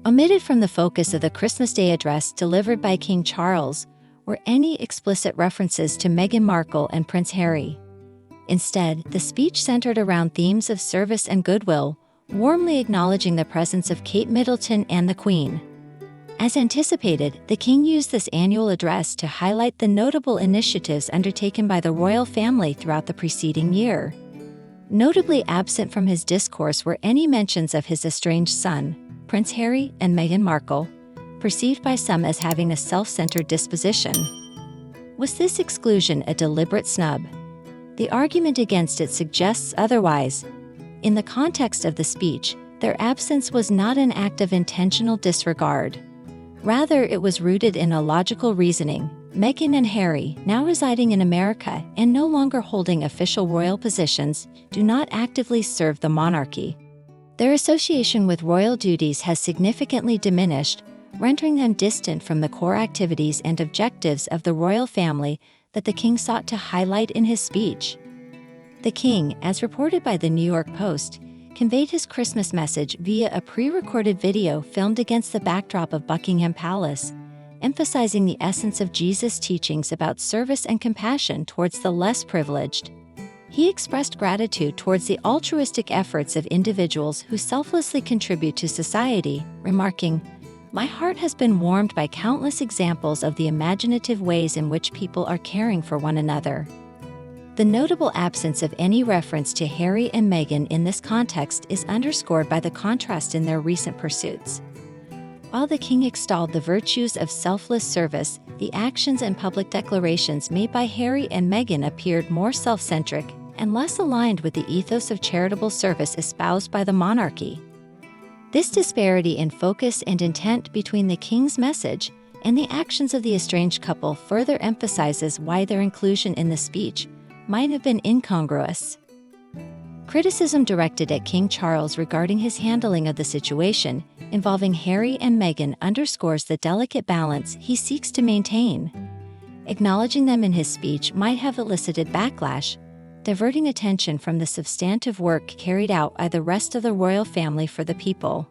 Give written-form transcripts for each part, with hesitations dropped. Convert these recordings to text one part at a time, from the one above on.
Omitted from the focus of the Christmas Day address delivered by King Charles were any explicit references to Meghan Markle and Prince Harry. Instead, the speech centered around themes of service and goodwill, warmly acknowledging the presence of Kate Middleton and the Queen. As anticipated, the King used this annual address to highlight the notable initiatives undertaken by the royal family throughout the preceding year. Notably absent from his discourse were any mentions of his estranged son, Prince Harry and Meghan Markle, perceived by some as having a self-centered disposition. Was this exclusion a deliberate snub? The argument against it suggests otherwise. In the context of the speech, their absence was not an act of intentional disregard. Rather, it was rooted in a logical reasoning. Meghan and Harry, now residing in America and no longer holding official royal positions, do not actively serve the monarchy. Their association with royal duties has significantly diminished, rendering them distant from the core activities and objectives of the royal family that the King sought to highlight in his speech. The King, as reported by the New York Post, conveyed his Christmas message via a pre-recorded video filmed against the backdrop of Buckingham Palace, emphasizing the essence of Jesus' teachings about service and compassion towards the less privileged. He expressed gratitude towards the altruistic efforts of individuals who selflessly contribute to society, remarking, "My heart has been warmed by countless examples of the imaginative ways in which people are caring for one another." The notable absence of any reference to Harry and Meghan in this context is underscored by the contrast in their recent pursuits. While the King extolled the virtues of selfless service, the actions and public declarations made by Harry and Meghan appeared more self-centric and less aligned with the ethos of charitable service espoused by the monarchy. This disparity in focus and intent between the King's message and the actions of the estranged couple further emphasizes why their inclusion in the speech might have been incongruous. Criticism directed at King Charles regarding his handling of the situation involving Harry and Meghan underscores the delicate balance he seeks to maintain. Acknowledging them in his speech might have elicited backlash, diverting attention from the substantive work carried out by the rest of the royal family for the people.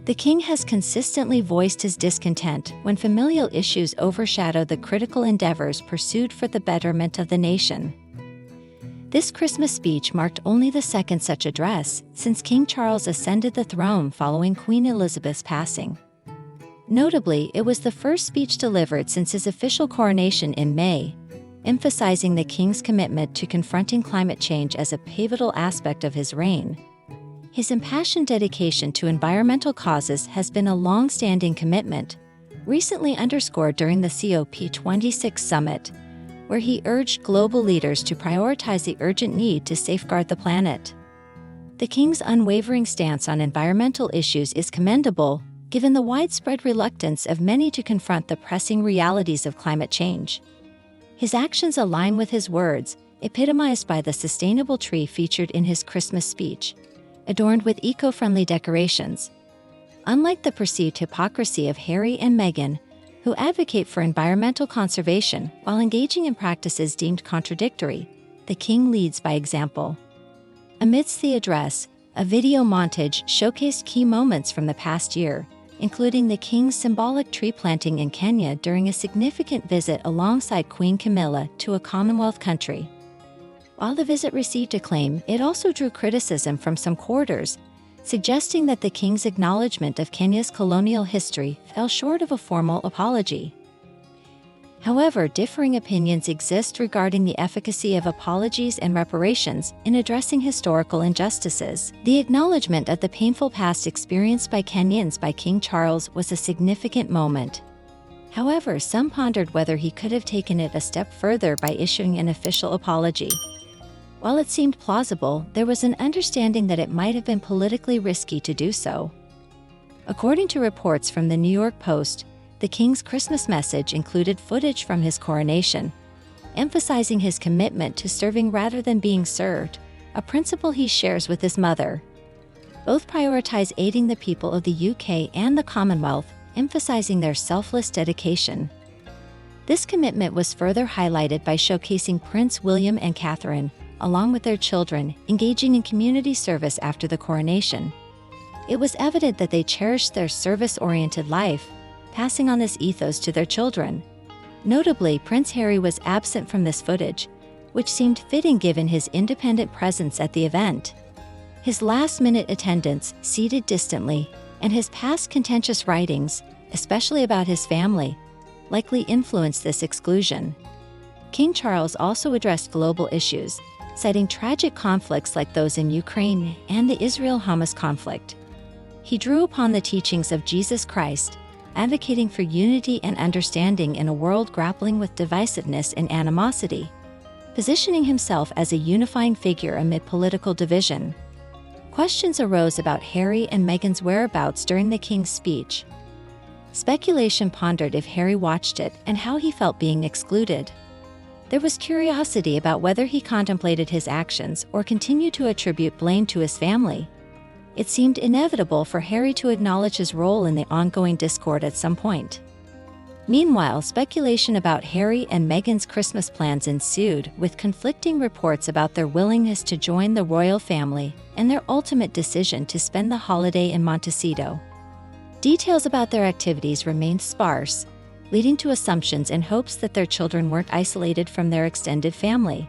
The King has consistently voiced his discontent when familial issues overshadow the critical endeavors pursued for the betterment of the nation. This Christmas speech marked only the second such address since King Charles ascended the throne following Queen Elizabeth's passing. Notably, it was the first speech delivered since his official coronation in May, emphasizing the King's commitment to confronting climate change as a pivotal aspect of his reign. His impassioned dedication to environmental causes has been a long-standing commitment, recently underscored during the COP26 summit, where he urged global leaders to prioritize the urgent need to safeguard the planet. The King's unwavering stance on environmental issues is commendable, given the widespread reluctance of many to confront the pressing realities of climate change. His actions align with his words, epitomized by the sustainable tree featured in his Christmas speech, adorned with eco-friendly decorations. Unlike the perceived hypocrisy of Harry and Meghan, who advocate for environmental conservation while engaging in practices deemed contradictory, the King leads by example. Amidst the address, a video montage showcased key moments from the past year, including the King's symbolic tree planting in Kenya during a significant visit alongside Queen Camilla to a Commonwealth country. While the visit received acclaim, it also drew criticism from some quarters, suggesting that the King's acknowledgement of Kenya's colonial history fell short of a formal apology. However, differing opinions exist regarding the efficacy of apologies and reparations in addressing historical injustices. The acknowledgement of the painful past experienced by Kenyans by King Charles was a significant moment. However, some pondered whether he could have taken it a step further by issuing an official apology. While it seemed plausible, there was an understanding that it might have been politically risky to do so. According to reports from the New York Post, the King's Christmas message included footage from his coronation, emphasizing his commitment to serving rather than being served, a principle he shares with his mother. Both prioritize aiding the people of the UK and the Commonwealth, emphasizing their selfless dedication. This commitment was further highlighted by showcasing Prince William and Catherine, along with their children, engaging in community service after the coronation. It was evident that they cherished their service-oriented life, passing on this ethos to their children. Notably, Prince Harry was absent from this footage, which seemed fitting given his independent presence at the event. His last-minute attendance, seated distantly, and his past contentious writings, especially about his family, likely influenced this exclusion. King Charles also addressed global issues, citing tragic conflicts like those in Ukraine and the Israel-Hamas conflict. He drew upon the teachings of Jesus Christ, advocating for unity and understanding in a world grappling with divisiveness and animosity, positioning himself as a unifying figure amid political division. Questions arose about Harry and Meghan's whereabouts during the king's speech. Speculation pondered if Harry watched it and how he felt being excluded. There was curiosity about whether he contemplated his actions or continued to attribute blame to his family. It seemed inevitable for Harry to acknowledge his role in the ongoing discord at some point. Meanwhile, speculation about Harry and Meghan's Christmas plans ensued, with conflicting reports about their willingness to join the royal family and their ultimate decision to spend the holiday in Montecito. Details about their activities remained sparse, leading to assumptions and hopes that their children weren't isolated from their extended family.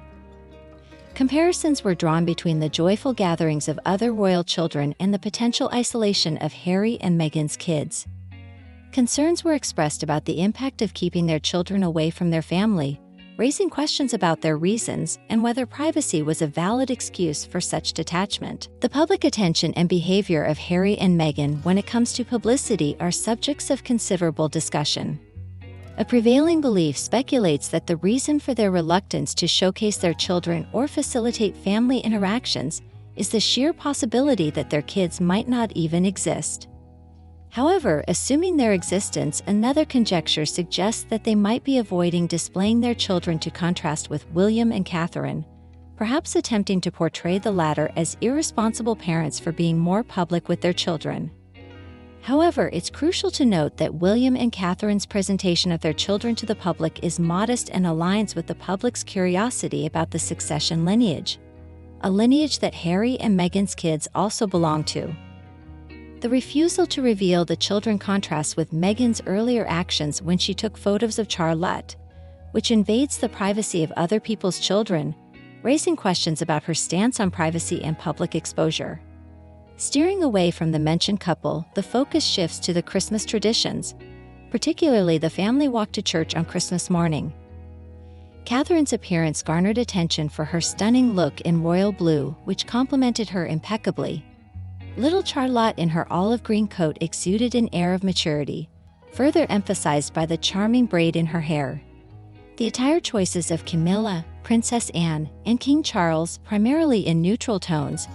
Comparisons were drawn between the joyful gatherings of other royal children and the potential isolation of Harry and Meghan's kids. Concerns were expressed about the impact of keeping their children away from their family, raising questions about their reasons and whether privacy was a valid excuse for such detachment. The public attention and behavior of Harry and Meghan when it comes to publicity are subjects of considerable discussion. A prevailing belief speculates that the reason for their reluctance to showcase their children or facilitate family interactions is the sheer possibility that their kids might not even exist. However, assuming their existence, another conjecture suggests that they might be avoiding displaying their children to contrast with William and Catherine, perhaps attempting to portray the latter as irresponsible parents for being more public with their children. However, it's crucial to note that William and Catherine's presentation of their children to the public is modest and aligns with the public's curiosity about the succession lineage, a lineage that Harry and Meghan's kids also belong to. The refusal to reveal the children contrasts with Meghan's earlier actions when she took photos of Charlotte, which invades the privacy of other people's children, raising questions about her stance on privacy and public exposure. Steering away from the mentioned couple, the focus shifts to the Christmas traditions, particularly the family walk to church on Christmas morning. Catherine's appearance garnered attention for her stunning look in royal blue, which complemented her impeccably. Little Charlotte in her olive green coat exuded an air of maturity, further emphasized by the charming braid in her hair. The attire choices of Camilla, Princess Anne, and King Charles, primarily in neutral tones,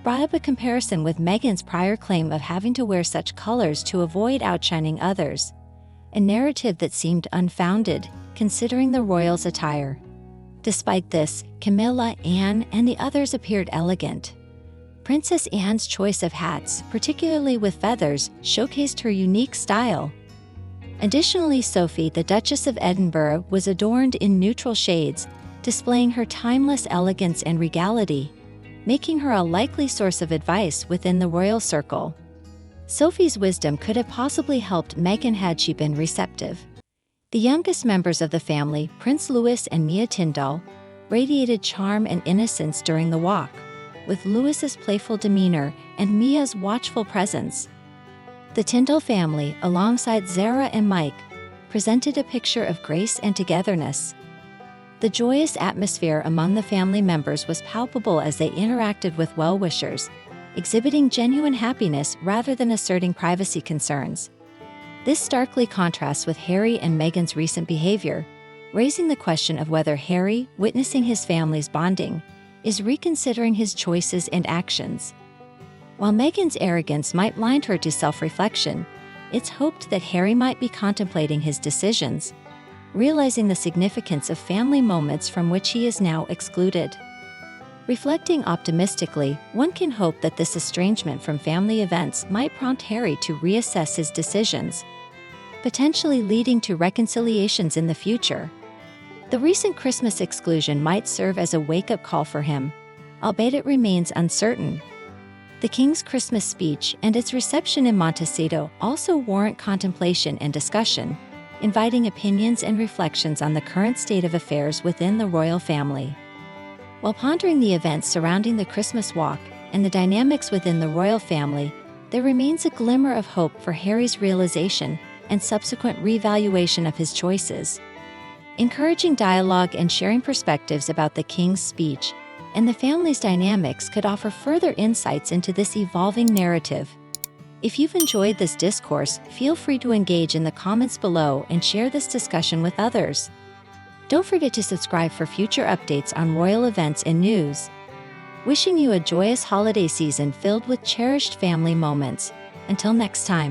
brought up a comparison with Meghan's prior claim of having to wear such colors to avoid outshining others, a narrative that seemed unfounded, considering the royals' attire. Despite this, Camilla, Anne, and the others appeared elegant. Princess Anne's choice of hats, particularly with feathers, showcased her unique style. Additionally, Sophie, the Duchess of Edinburgh, was adorned in neutral shades, displaying her timeless elegance and regality, making her a likely source of advice within the royal circle. Sophie's wisdom could have possibly helped Meghan had she been receptive. The youngest members of the family, Prince Louis and Mia Tyndall, radiated charm and innocence during the walk, with Louis's playful demeanor and Mia's watchful presence. The Tyndall family, alongside Zara and Mike, presented a picture of grace and togetherness. The joyous atmosphere among the family members was palpable as they interacted with well-wishers, exhibiting genuine happiness rather than asserting privacy concerns. This starkly contrasts with Harry and Meghan's recent behavior, raising the question of whether Harry, witnessing his family's bonding, is reconsidering his choices and actions. While Meghan's arrogance might blind her to self-reflection, it's hoped that Harry might be contemplating his decisions, realizing the significance of family moments from which he is now excluded. Reflecting optimistically, one can hope that this estrangement from family events might prompt Harry to reassess his decisions, potentially leading to reconciliations in the future. The recent Christmas exclusion might serve as a wake-up call for him, albeit it remains uncertain. The King's Christmas speech and its reception in Montecito also warrant contemplation and discussion, inviting opinions and reflections on the current state of affairs within the royal family. While pondering the events surrounding the Christmas walk and the dynamics within the royal family, there remains a glimmer of hope for Harry's realization and subsequent reevaluation of his choices. Encouraging dialogue and sharing perspectives about the King's speech and the family's dynamics could offer further insights into this evolving narrative. If you've enjoyed this discourse, feel free to engage in the comments below and share this discussion with others. Don't forget to subscribe for future updates on royal events and news. Wishing you a joyous holiday season filled with cherished family moments. Until next time.